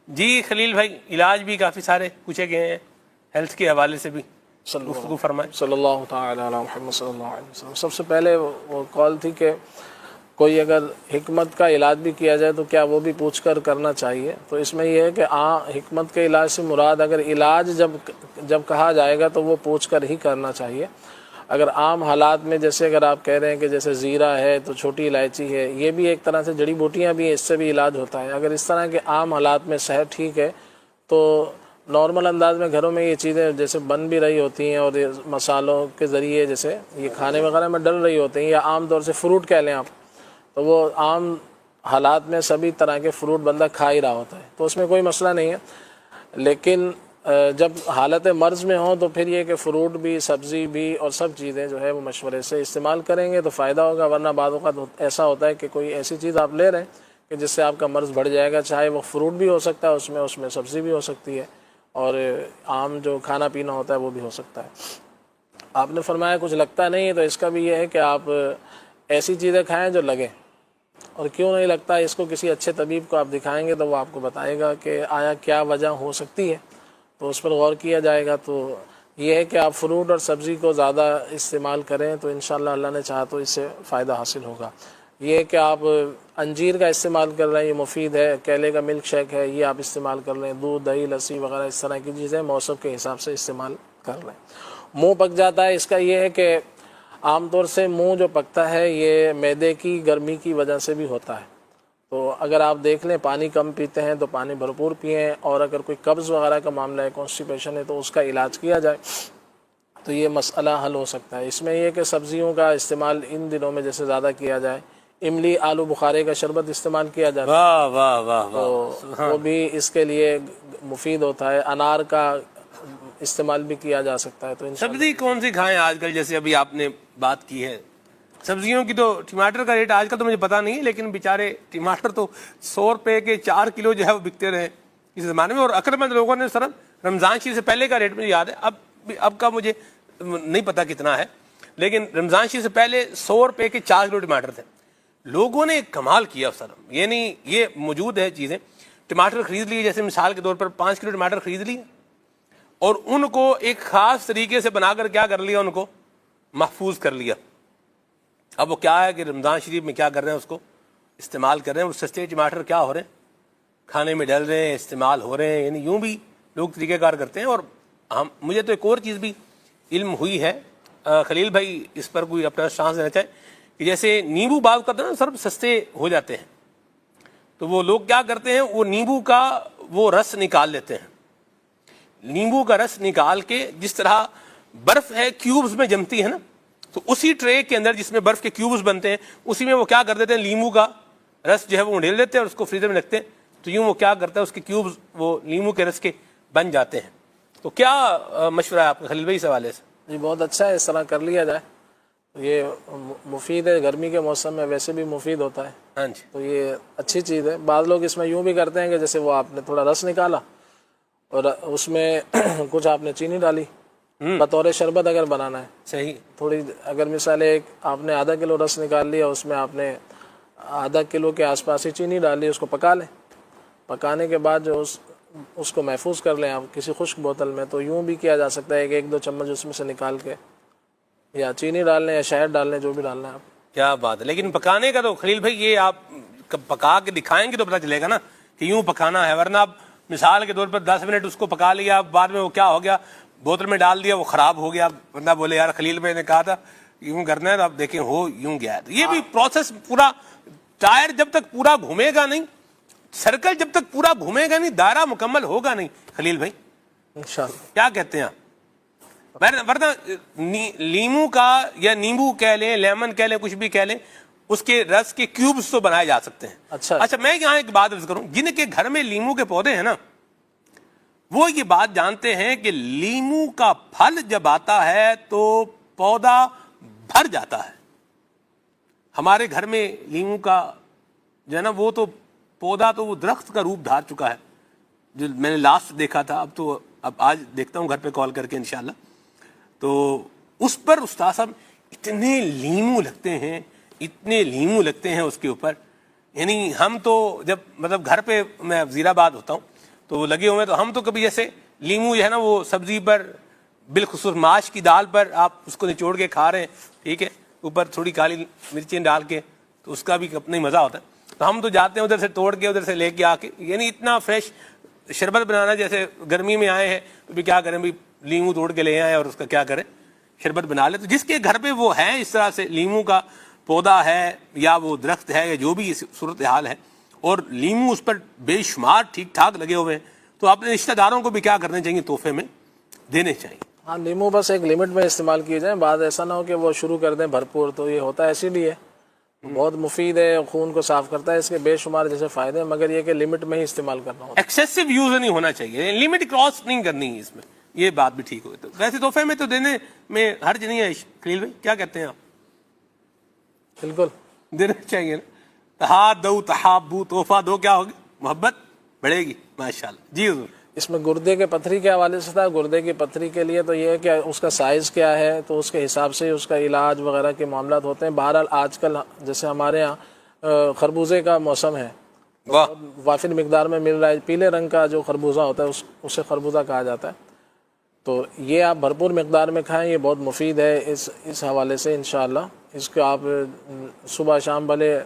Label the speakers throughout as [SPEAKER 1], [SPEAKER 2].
[SPEAKER 1] جی خلیل بھائی، علاج بھی کافی سارے پوچھے گئے ہیں، ہیلتھ کے حوالے سے بھی گفتگو فرمائیں۔
[SPEAKER 2] صلی اللہ تعالی علی محمد صلی اللہ علیہ وسلم۔ سب سے پہلے وہ کال تھی کہ کوئی اگر حکمت کا علاج بھی کیا جائے تو کیا وہ بھی پوچھ کر کرنا چاہیے؟ تو اس میں یہ ہے کہ حکمت کے علاج سے مراد اگر علاج جب کہا جائے گا تو وہ پوچھ کر ہی کرنا چاہیے۔ اگر عام حالات میں جیسے اگر آپ کہہ رہے ہیں کہ جیسے زیرہ ہے تو چھوٹی الائچی ہے، یہ بھی ایک طرح سے جڑی بوٹیاں بھی ہیں، اس سے بھی علاج ہوتا ہے۔ اگر اس طرح کے عام حالات میں صحت ٹھیک ہے تو نارمل انداز میں گھروں میں یہ چیزیں جیسے بن بھی رہی ہوتی ہیں، اور مسالوں کے ذریعے جیسے یہ کھانے وغیرہ میں ڈل رہی ہوتی ہیں، یا عام طور سے فروٹ کہہ لیں آپ، تو وہ عام حالات میں سبھی طرح کے فروٹ بندہ کھا ہی رہا ہوتا ہے، تو اس میں کوئی مسئلہ نہیں ہے۔ لیکن جب حالت مرض میں ہوں تو پھر یہ کہ فروٹ بھی، سبزی بھی اور سب چیزیں جو ہے وہ مشورے سے استعمال کریں گے تو فائدہ ہوگا، ورنہ بعض اوقات ایسا ہوتا ہے کہ کوئی ایسی چیز آپ لے رہے ہیں کہ جس سے آپ کا مرض بڑھ جائے گا، چاہے وہ فروٹ بھی ہو سکتا ہے اس میں سبزی بھی ہو سکتی ہے، اور عام جو کھانا پینا ہوتا ہے وہ بھی ہو سکتا ہے۔ آپ نے فرمایا کچھ لگتا نہیں ہے، تو اس کا بھی یہ ہے کہ آپ ایسی چیزیں کھائیں جو لگیں، اور کیوں نہیں لگتا اس کو کسی اچھے طبیب کو آپ دکھائیں گے تو وہ آپ کو بتائے گا کہ آیا کیا وجہ ہو سکتی ہے، تو اس پر غور کیا جائے گا۔ تو یہ ہے کہ آپ فروٹ اور سبزی کو زیادہ استعمال کریں تو انشاءاللہ اللہ نے چاہا تو اس سے فائدہ حاصل ہوگا۔ یہ ہے کہ آپ انجیر کا استعمال کر رہے ہیں، یہ مفید ہے، کیلے کا ملک شیک ہے، یہ آپ استعمال کر رہے ہیں، دودھ دہی لسی وغیرہ اس طرح کی چیزیں موسم کے حساب سے استعمال کر رہے ہیں۔ منہ پک جاتا ہے، اس کا یہ ہے کہ عام طور سے منہ جو پکتا ہے یہ معدے کی گرمی کی وجہ سے بھی ہوتا ہے، تو اگر آپ دیکھ لیں پانی کم پیتے ہیں تو پانی بھرپور پئیں، اور اگر کوئی قبض وغیرہ کا معاملہ ہے، کانسٹیپیشن ہے، تو اس کا علاج کیا جائے تو یہ مسئلہ حل ہو سکتا ہے۔ اس میں یہ کہ سبزیوں کا استعمال ان دنوں میں جیسے زیادہ کیا جائے، املی آلو بخارے کا شربت استعمال کیا جاتا ہے،
[SPEAKER 1] واہ واہ واہ
[SPEAKER 2] تو وہ بھی اس کے لیے مفید ہوتا ہے۔ انار کا استعمال بھی کیا جا سکتا ہے۔ تو
[SPEAKER 1] سبزی کون سی کھائیں آج کل؟ جیسے ابھی آپ نے بات کی ہے سبزیوں کی، تو ٹماٹر کا ریٹ آج کل تو مجھے پتا نہیں، لیکن بیچارے ٹماٹر تو 100 روپے کے 4 کلو جو ہے وہ بکتے رہے اس زمانے میں، اور عقلمند لوگوں نے صرف رمضان شریف سے پہلے کا ریٹ مجھے یاد ہے، اب کا مجھے نہیں پتا کتنا ہے، لیکن رمضان شریف سے پہلے 100 روپے کے 4 کلو ٹماٹر تھے۔ لوگوں نے کمال کیا سر، یعنی یہ موجود ہے چیزیں، ٹماٹر خرید لیے، جیسے مثال کے طور پر 5 کلو ٹماٹر خرید لیے، اور ان کو ایک خاص طریقے سے بنا کر کیا کر لیا، ان کو محفوظ کر لیا۔ اب وہ کیا ہے کہ رمضان شریف میں کیا کر رہے ہیں، اس کو استعمال کر رہے ہیں، وہ سستے ٹماٹر کیا ہو رہے ہیں، کھانے میں ڈل رہے ہیں، استعمال ہو رہے ہیں، یعنی یوں بھی لوگ طریقہ کار کرتے ہیں۔ اور مجھے تو ایک اور چیز بھی علم ہوئی ہے، خلیل بھائی اس پر کوئی اپنا شانس دینا چاہے، کہ جیسے نیمبو بعض کرتے ہیں نا سر سستے ہو جاتے ہیں، تو وہ لوگ کیا کرتے ہیں، وہ نیمبو کا وہ رس نکال لیتے ہیں، نیمبو کا رس نکال کے، جس طرح برف ہے کیوبز میں جمتی ہے نا، تو اسی ٹرے کے اندر جس میں برف کے کیوبز بنتے ہیں، اسی میں وہ کیا کر دیتے ہیں، لیمو کا رس جو ہے وہ ڈھیل دیتے ہیں اور اس کو فریزر میں رکھتے ہیں، تو یوں وہ کیا کرتا ہے، اس کے کیوبز وہ لیمو کے رس کے بن جاتے ہیں۔ تو کیا مشورہ ہے آپ کا خلیل بھائی اس حوالے سے؟
[SPEAKER 2] جی بہت اچھا ہے، اس طرح کر لیا جائے، یہ مفید ہے، گرمی کے موسم میں ویسے بھی مفید ہوتا ہے،
[SPEAKER 1] ہاں جی،
[SPEAKER 2] تو یہ اچھی چیز ہے۔ بعض لوگ اس میں یوں بھی کرتے ہیں کہ جیسے وہ آپ نے تھوڑا رس نکالا اور اس میں کچھ آپ نے چینی ڈالی بطور شربت اگر بنانا ہے،
[SPEAKER 1] صحیح،
[SPEAKER 2] تھوڑی اگر مثال ایک آپ نے آدھا کلو رس نکال لیا، اس میں آپ نے آدھا کلو کے آس پاس ہی چینی ڈال لی، اس کو پکا لیں، پکانے کے بعد جو اس کو محفوظ کر لیں آپ کسی خشک بوتل میں، تو یوں بھی کیا جا سکتا ہے کہ 1-2 چمچ اس میں سے نکال کے یا چینی ڈال لیں یا شہد ڈال لیں، جو بھی ڈالنا ہے آپ۔
[SPEAKER 1] کیا بات ہے، لیکن پکانے کا تو خلیل بھائی یہ آپ پکا کے دکھائیں گے تو پتہ چلے گا نا کہ یوں پکانا ہے، ورنہ آپ مثال کے طور پر 10 منٹ اس کو پکا لیا، بعد میں وہ کیا ہو گیا، بوتل میں ڈال دیا، وہ خراب ہو گیا، بندہ بولے یار خلیل بھائی نے کہا تھا یوں کرنا ہے، تو آپ دیکھیں ہو یوں گیا ہے۔ تو یہ بھی پروسیس پورا، ٹائر جب تک پورا گھومے گا نہیں، سرکل جب تک پورا گھومے گا نہیں، دائرہ مکمل ہوگا نہیں خلیل بھائی،
[SPEAKER 2] انشاءاللہ
[SPEAKER 1] کیا کہتے ہیں آپ؟ ورنہ لیمو کا یا نیمبو کہہ لیں، لیمن کہہ لیں، کچھ بھی کہہ لیں، اس کے رس کے کیوبز تو بنائے جا سکتے ہیں۔ اچھا میں یہاں ایک بات عرض کروں، جن کے گھر میں لیمو کے پودے ہیں نا، وہ یہ بات جانتے ہیں کہ لیمو کا پھل جب آتا ہے تو پودا بھر جاتا ہے۔ ہمارے گھر میں لیمو کا جو ہے نا وہ تو پودا تو وہ درخت کا روپ دھار چکا ہے، جو میں نے لاسٹ دیکھا تھا، اب آج دیکھتا ہوں گھر پہ کال کر کے انشاءاللہ، تو اس پر استاد صاحب اتنے لیمو لگتے ہیں، اتنے لیمو لگتے ہیں اس کے اوپر، یعنی ہم تو جب مطلب گھر پہ میں وزیر آباد ہوتا ہوں تو وہ لگے ہوئے ہیں. تو ہم تو کبھی جیسے لیمو جو ہے نا وہ سبزی پر بالخصوص ماش کی دال پر آپ اس کو نچوڑ کے کھا رہے ہیں, ٹھیک ہے, اوپر تھوڑی کالی مرچیں ڈال کے, تو اس کا بھی اپنا ہی مزہ ہوتا ہے. تو ہم تو جاتے ہیں ادھر سے توڑ کے ادھر سے لے کے آ کے, یعنی اتنا فریش شربت بنانا, جیسے گرمی میں آئے ہیں تو بھی کیا کریں بھائی, لیمو توڑ کے لے آئیں اور اس کا کیا کریں, شربت بنا لیں. تو جس کے گھر پہ وہ ہے اس طرح سے لیمو کا پودا ہے یا وہ درخت ہے یا جو بھی صورت حال ہے, اور لیمو اس پر بے شمار ٹھیک ٹھاک لگے ہوئے ہیں, تو اپنے رشتہ داروں کو بھی کیا کرنے چاہیے, تحفے میں دینے چاہیے.
[SPEAKER 2] ہاں لیمو بس ایک لمٹ میں استعمال کیے جائیں, بعد ایسا نہ ہو کہ وہ شروع کر دیں بھرپور, تو یہ ہوتا ہے ایسے لیے بہت مفید ہے, خون کو صاف کرتا ہے, اس کے بے شمار جیسے فائدے ہیں, مگر یہ کہ لمٹ میں ہی استعمال کرنا ہوتا
[SPEAKER 1] ایکسیسو یوز نہیں ہونا چاہیے, لمٹ کراس نہیں کرنی ہے اس میں, یہ بات بھی ٹھیک ہوئی. تو ویسے تحفے میں تو دینے میں حرج نہیں ہے. خلیل بھائی کیا کہتے ہیں آپ؟
[SPEAKER 2] ہے. بالکل
[SPEAKER 1] دینا چاہیے نا. تحادو تحابو, تحفہ دو, کیا ہوگی, محبت بڑھے گی ماشاءاللہ. جی حضور.
[SPEAKER 2] اس میں گردے کے پتھری کے حوالے سے تھا. گردے کی پتھری کے لیے تو یہ ہے کہ اس کا سائز کیا ہے, تو اس کے حساب سے اس کا علاج وغیرہ کے معاملات ہوتے ہیں. بہرحال آج کل جیسے ہمارے ہاں خربوزے کا موسم ہے,
[SPEAKER 1] واہ,
[SPEAKER 2] وافر مقدار میں مل رہا ہے, پیلے رنگ کا جو خربوزہ ہوتا ہے اسے خربوزہ کہا جاتا ہے. تو یہ آپ بھرپور مقدار میں کھائیں, یہ بہت مفید ہے اس حوالے سے انشاءاللہ. اس کو آپ صبح شام بھلے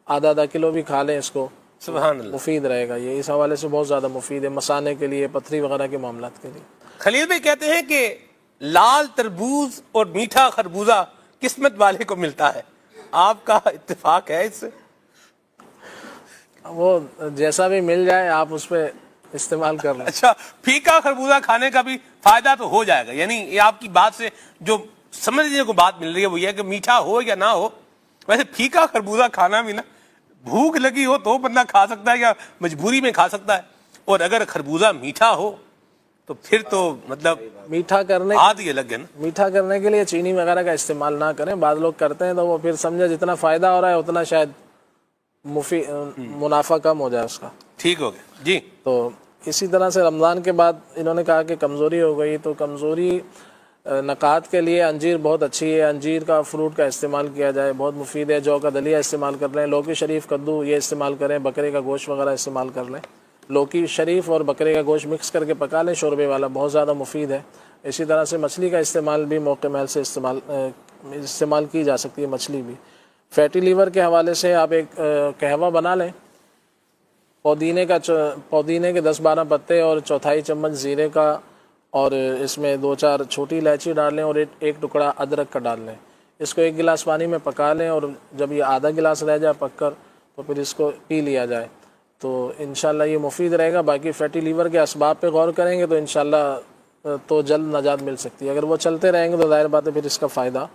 [SPEAKER 2] آدھا کلو بھی کھا لیں, اس کو
[SPEAKER 1] سبحان اللہ.
[SPEAKER 2] مفید رہے گا. یہ اس حوالے سے بہت زیادہ مفید ہے, مسانے کے لیے, پتھری وغیرہ کے معاملات کے لیے.
[SPEAKER 1] خلیل بھائی کہتے ہیں کہ لال تربوز اور میٹھا خربوزہ قسمت والے کو ملتا ہے, آپ کا اتفاق ہے اس سے؟
[SPEAKER 2] وہ جیسا بھی مل جائے آپ اس پہ استعمال کر لیں.
[SPEAKER 1] اچھا, پھیکا خربوزہ کھانے کا بھی فائدہ تو ہو جائے گا, یعنی یہ آپ کی بات سے جو سمجھنے کو بات مل رہی ہے وہ یہ ہے کہ میٹھا ہو یا نہ ہو, ویسے پھیکا خربوزہ کھانا بھی نا, بھوک لگی ہو تو بندہ کھا سکتا ہے یا مجبوری میں کھا سکتا ہے, اور اگر خربوزہ میٹھا ہو تو پھر تو مطلب
[SPEAKER 2] میٹھا کرنے
[SPEAKER 1] بات ہی الگ ہے نا.
[SPEAKER 2] میٹھا کرنے کے لیے چینی وغیرہ کا استعمال نہ کریں. بعض لوگ کرتے ہیں تو وہ پھر سمجھے جتنا فائدہ ہو رہا ہے اتنا شاید منافع کم ہو جائے اس کا.
[SPEAKER 1] ٹھیک ہو گیا جی.
[SPEAKER 2] تو اسی طرح سے رمضان کے بعد انہوں نے کہا کہ کمزوری ہو گئی, تو کمزوری نقاہت کے لیے انجیر بہت اچھی ہے. انجیر کا فروٹ کا استعمال کیا جائے, بہت مفید ہے. جو کا دلیا استعمال کر لیں, لوکی شریف, کدو یہ استعمال کریں, بکرے کا گوشت وغیرہ استعمال کر لیں. لوکی شریف اور بکرے کا گوشت مکس کر کے پکا لیں شوربے والا, بہت زیادہ مفید ہے. اسی طرح سے مچھلی کا استعمال بھی موقع محل سے استعمال کی جا سکتی ہے. مچھلی بھی فیٹی لیور کے حوالے سے آپ ایک قہوہ بنا لیں, پودینے کے 10-12 پتے اور 1/4 چمچ زیرے کا, اور اس میں 2-4 چھوٹی الائچی ڈال لیں اور ایک ٹکڑا ادرک کا ڈال لیں. اس کو 1 گلاس پانی میں پکا لیں, اور جب یہ آدھا گلاس رہ جائے پک کر تو پھر اس کو پی لیا جائے, تو انشاءاللہ یہ مفید رہے گا. باقی فیٹی لیور کے اسباب پہ غور کریں گے تو انشاءاللہ تو جلد نجات مل سکتی ہے. اگر وہ چلتے رہیں گے تو ظاہر بات ہے پھر اس کا فائدہ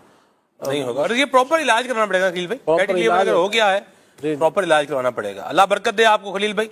[SPEAKER 1] نہیں ہوگا, اور یہ پراپر علاج کرنا پڑے گا خلیل بھائی. فیٹی لیور اگر ہو گیا ہے, پراپر علاج کروانا پڑے گا. اللہ برکت دے آپ کو خلیل بھائی.